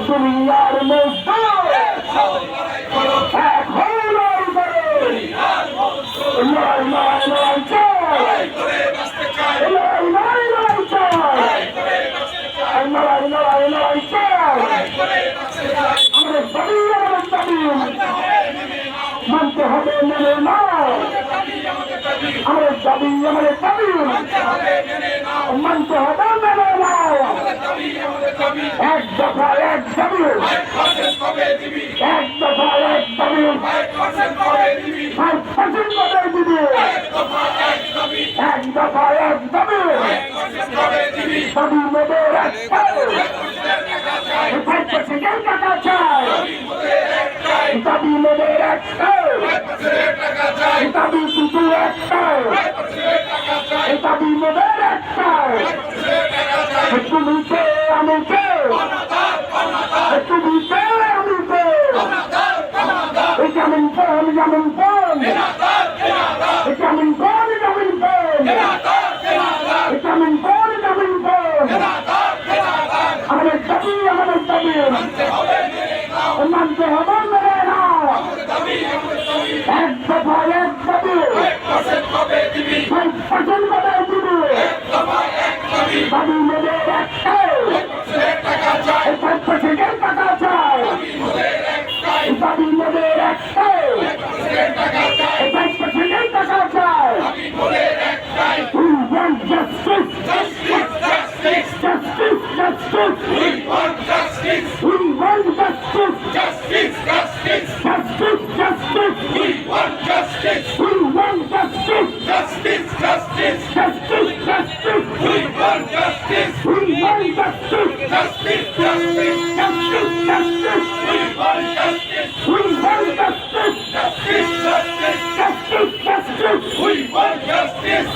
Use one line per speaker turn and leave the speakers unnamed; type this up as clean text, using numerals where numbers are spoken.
দুনিয়ার মধ্যে এক হয়ে লড়াই করে লড়াই লড়াই লড়াই চাই লড়াই লড়াই লড়াই চাই লড়াই লড়াই লড়াই চাই আমাদের দাবি মানতে হবে মেনে নাও আমাদের দাবি মানতে হবে মেনে নাও এক দফা এক দাবি এক দফা এক দাবি 5% করে দিবি এক দফা এক দাবি দাবি মোদের একটাই 5% টাকা চাই দাবি মোদের একটাই দাবি শুধু একটাই দাবি মোদের একটাই তুমি কে আমি কে তুমি কে আমি কে যেমন ফোন যেমন ফোন যেমন ফোন যেমন ফোন যেমন ফোন যেমন ফোন আমাদের দাবি মানতে হবে মেরে নাও এক দফা এক দাবি 5% করে দিবি দাবি মেরে একটাই 5% টাকা চাই দাবি মেরে একটাই 5% টাকা চাই We want justice justice justice justice We want justice We want justice justice justice justice justice We want justice We want justice justice justice justice justice We want justice We want justice justice justice justice justice We want justice We want justice justice justice justice justice We want justice